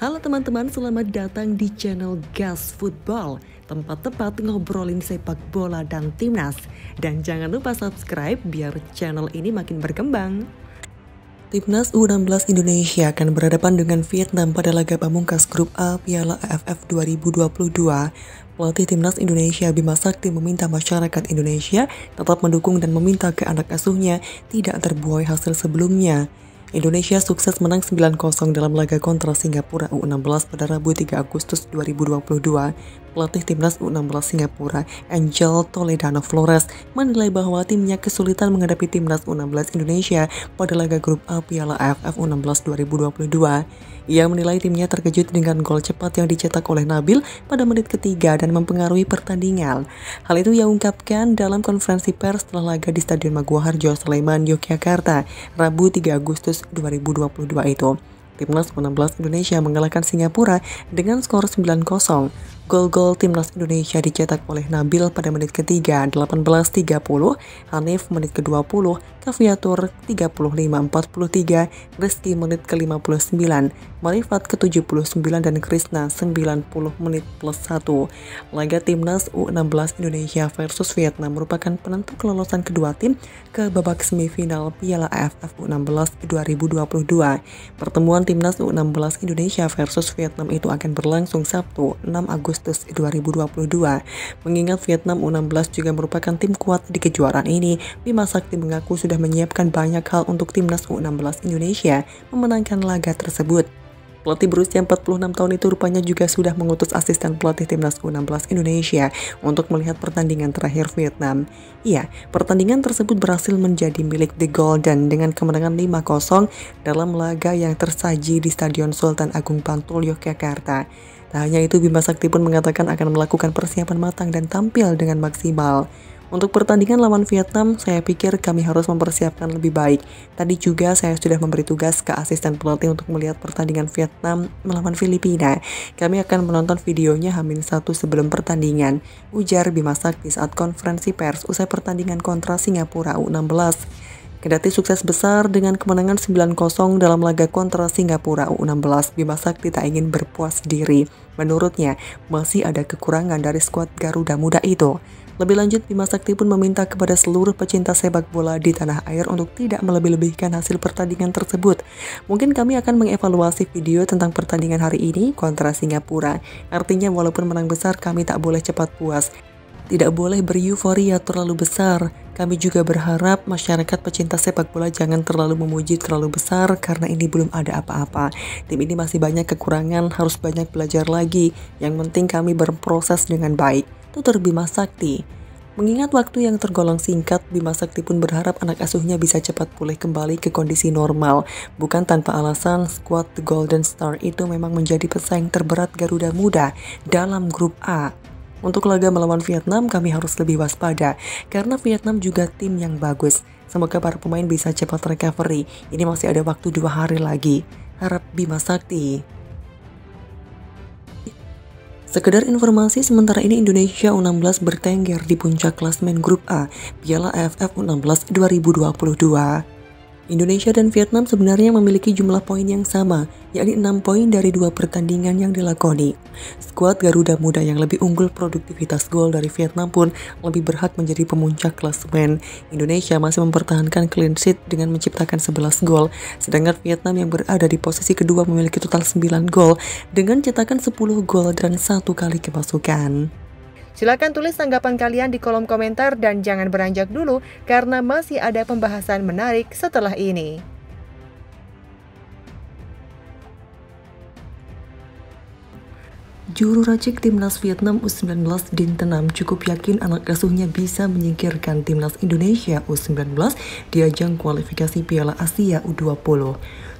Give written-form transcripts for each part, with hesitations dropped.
Halo teman-teman, selamat datang di channel Gas Football, tempat tepat ngobrolin sepak bola dan timnas. Dan jangan lupa subscribe biar channel ini makin berkembang. Timnas U16 Indonesia akan berhadapan dengan Vietnam pada laga pamungkas Grup A Piala AFF 2022. Pelatih Timnas Indonesia Bima Sakti meminta masyarakat Indonesia tetap mendukung dan meminta ke anak asuhnya tidak terbuai hasil sebelumnya. Indonesia sukses menang 9-0 dalam laga kontra Singapura U16 pada Rabu 3 Agustus 2022. Pelatih Timnas U16 Singapura, Angel Toledano Flores, menilai bahwa timnya kesulitan menghadapi Timnas U16 Indonesia pada laga grup A Piala AFF U16 2022. Ia menilai timnya terkejut dengan gol cepat yang dicetak oleh Nabil pada menit ketiga dan mempengaruhi pertandingan. Hal itu ia ungkapkan dalam konferensi pers setelah laga di Stadion Maguwoharjo, Sleman, Yogyakarta, Rabu 3 Agustus 2022 itu. Timnas U16 Indonesia mengalahkan Singapura dengan skor 9-0. Gol-gol Timnas Indonesia dicetak oleh Nabil pada menit ketiga 18.30, Hanif menit ke-20, Kaviatur 35.43, Rizky menit ke-59, Marifat ke-79 dan Krisna 90 menit plus 1. Laga Timnas U16 Indonesia versus Vietnam merupakan penentu kelolosan kedua tim ke babak semifinal Piala AFF U16 2022. Pertemuan Timnas U16 Indonesia versus Vietnam itu akan berlangsung Sabtu 6 Agustus 2022. Mengingat Vietnam U16 juga merupakan tim kuat di kejuaraan ini, Bima Sakti mengaku sudah menyiapkan banyak hal untuk Timnas U16 Indonesia memenangkan laga tersebut. Pelatih berusia 46 tahun itu rupanya juga sudah mengutus asisten pelatih Timnas U16 Indonesia untuk melihat pertandingan terakhir Vietnam. Iya, pertandingan tersebut berhasil menjadi milik The Golden dengan kemenangan 5-0 dalam laga yang tersaji di Stadion Sultan Agung Bantul, Yogyakarta. Tak hanya itu, Bima Sakti pun mengatakan akan melakukan persiapan matang dan tampil dengan maksimal. Untuk pertandingan lawan Vietnam, saya pikir kami harus mempersiapkan lebih baik. Tadi juga saya sudah memberi tugas ke asisten pelatih untuk melihat pertandingan Vietnam melawan Filipina. Kami akan menonton videonya H-1 sebelum pertandingan, ujar Bima Sakti saat konferensi pers usai pertandingan kontra Singapura U16. Kendati sukses besar dengan kemenangan 9-0 dalam laga kontra Singapura U16, Bima Sakti tak ingin berpuas diri. Menurutnya, masih ada kekurangan dari skuad Garuda Muda itu. Lebih lanjut, Bima Sakti pun meminta kepada seluruh pecinta sepak bola di tanah air untuk tidak melebih-lebihkan hasil pertandingan tersebut. Mungkin kami akan mengevaluasi video tentang pertandingan hari ini kontra Singapura. Artinya walaupun menang besar, kami tak boleh cepat puas. Tidak boleh bereuforia terlalu besar. Kami juga berharap masyarakat pecinta sepak bola jangan terlalu memuji terlalu besar karena ini belum ada apa-apa. Tim ini masih banyak kekurangan, harus banyak belajar lagi. Yang penting kami berproses dengan baik, tutur Bima Sakti. Mengingat waktu yang tergolong singkat, Bima Sakti pun berharap anak asuhnya bisa cepat pulih kembali ke kondisi normal. Bukan tanpa alasan, skuad The Golden Star itu memang menjadi pesaing terberat Garuda Muda dalam grup A. Untuk laga melawan Vietnam, kami harus lebih waspada, karena Vietnam juga tim yang bagus. Semoga para pemain bisa cepat recovery. Ini masih ada waktu 2 hari lagi. Harap Bima Sakti. Sekedar informasi, sementara ini Indonesia U16 bertengger di puncak klasemen Grup A Piala AFF U16 2022. Indonesia dan Vietnam sebenarnya memiliki jumlah poin yang sama, yakni 6 poin dari 2 pertandingan yang dilakoni. Skuad Garuda Muda yang lebih unggul produktivitas gol dari Vietnam pun lebih berhak menjadi pemuncak klasemen. Indonesia masih mempertahankan clean sheet dengan menciptakan 11 gol, sedangkan Vietnam yang berada di posisi kedua memiliki total 9 gol dengan cetakan 10 gol dan 1 kali kemasukan. Silakan tulis tanggapan kalian di kolom komentar dan jangan beranjak dulu karena masih ada pembahasan menarik setelah ini. Juru racik Timnas Vietnam U19 Din Tenam cukup yakin anak asuhnya bisa menyingkirkan Timnas Indonesia U19 di ajang kualifikasi Piala Asia U20.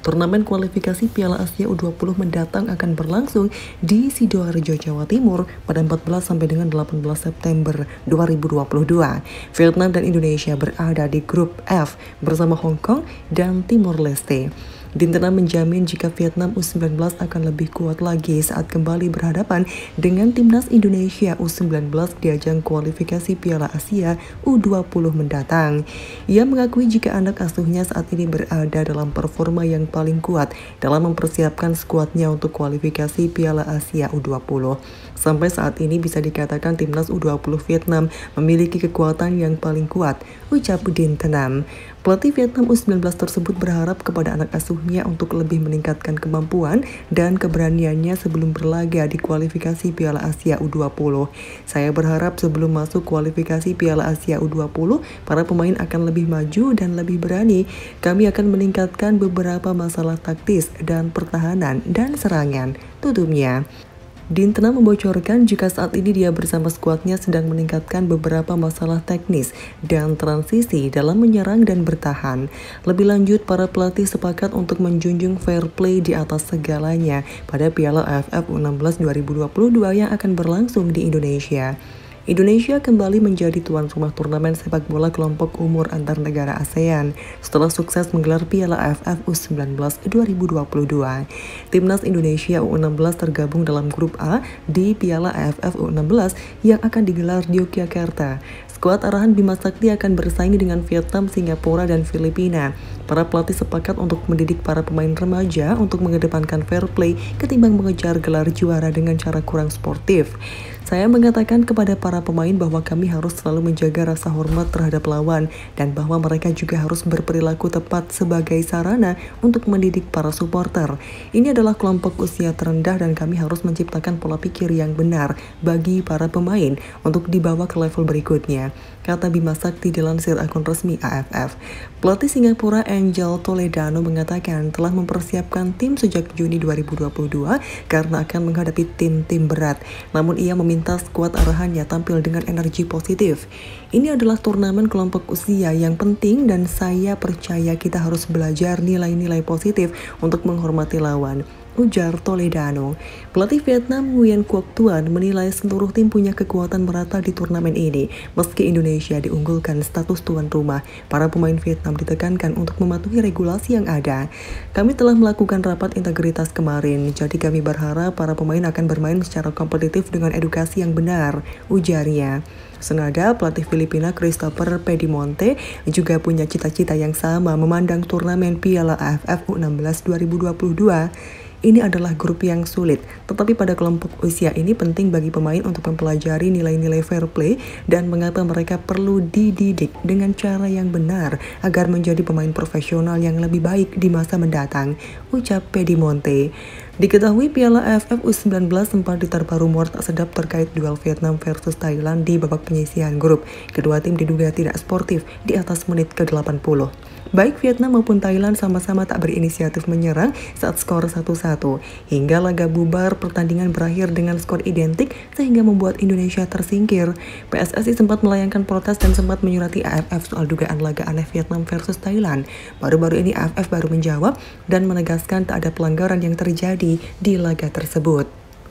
Turnamen kualifikasi Piala Asia U20 mendatang akan berlangsung di Sidoarjo, Jawa Timur pada 14 sampai dengan 18 September 2022. Vietnam dan Indonesia berada di grup F bersama Hong Kong dan Timor Leste. Dintena menjamin jika Vietnam U19 akan lebih kuat lagi saat kembali berhadapan dengan timnas Indonesia U19 di ajang kualifikasi Piala Asia U20 mendatang. Ia mengakui jika anak asuhnya saat ini berada dalam performa yang paling kuat dalam mempersiapkan skuadnya untuk kualifikasi Piala Asia U20. Sampai saat ini bisa dikatakan timnas U20 Vietnam memiliki kekuatan yang paling kuat, ucap Dintena. Pelatih Vietnam U19 tersebut berharap kepada anak asuhnya untuk lebih meningkatkan kemampuan dan keberaniannya sebelum berlaga di kualifikasi Piala Asia U20. Saya berharap sebelum masuk kualifikasi Piala Asia U20, para pemain akan lebih maju dan lebih berani. Kami akan meningkatkan beberapa masalah taktis dan pertahanan dan serangan, tutupnya. Dintena membocorkan jika saat ini dia bersama skuadnya sedang meningkatkan beberapa masalah teknis dan transisi dalam menyerang dan bertahan. Lebih lanjut, para pelatih sepakat untuk menjunjung fair play di atas segalanya pada Piala AFF U16 2022 yang akan berlangsung di Indonesia. Indonesia kembali menjadi tuan rumah turnamen sepak bola kelompok umur antar negara ASEAN setelah sukses menggelar Piala AFF U19 2022. Timnas Indonesia U16 tergabung dalam grup A di Piala AFF U16 yang akan digelar di Yogyakarta. Skuad arahan Bima Sakti akan bersaing dengan Vietnam, Singapura, dan Filipina. Para pelatih sepakat untuk mendidik para pemain remaja untuk mengedepankan fair play ketimbang mengejar gelar juara dengan cara kurang sportif. Saya mengatakan kepada para pemain bahwa kami harus selalu menjaga rasa hormat terhadap lawan dan bahwa mereka juga harus berperilaku tepat sebagai sarana untuk mendidik para supporter. Ini adalah kelompok usia terendah dan kami harus menciptakan pola pikir yang benar bagi para pemain untuk dibawa ke level berikutnya, kata Bima Sakti dilansir akun resmi AFF. Pelatih Singapura Angel Toledano mengatakan telah mempersiapkan tim sejak Juni 2022 karena akan menghadapi tim-tim berat. Namun ia meminta skuad arahannya tampil dengan energi positif. Ini adalah turnamen kelompok usia yang penting dan saya percaya kita harus belajar nilai-nilai positif untuk menghormati lawan, ujar Toledano. Pelatih Vietnam Nguyen Quoc Tuan menilai seluruh tim punya kekuatan merata di turnamen ini. Meski Indonesia diunggulkan status tuan rumah, para pemain Vietnam ditekankan untuk mematuhi regulasi yang ada. Kami telah melakukan rapat integritas kemarin, jadi kami berharap para pemain akan bermain secara kompetitif dengan edukasi yang benar, ujarnya. Senada, pelatih Filipina Christopher Pedimonte juga punya cita-cita yang sama memandang turnamen Piala AFF U16 2022. Ini adalah grup yang sulit, tetapi pada kelompok usia ini penting bagi pemain untuk mempelajari nilai-nilai fair play dan mengapa mereka perlu dididik dengan cara yang benar agar menjadi pemain profesional yang lebih baik di masa mendatang, ucap Pedimonte. Diketahui Piala AFF U19 sempat diterpa rumor tak sedap terkait duel Vietnam versus Thailand di babak penyisihan grup. Kedua tim diduga tidak sportif di atas menit ke-80. Baik Vietnam maupun Thailand sama-sama tak berinisiatif menyerang saat skor 1-1. Hingga laga bubar, pertandingan berakhir dengan skor identik sehingga membuat Indonesia tersingkir. PSSI sempat melayangkan protes dan sempat menyurati AFF soal dugaan laga aneh Vietnam versus Thailand. Baru-baru ini AFF baru menjawab dan menegaskan tak ada pelanggaran yang terjadi di laga tersebut.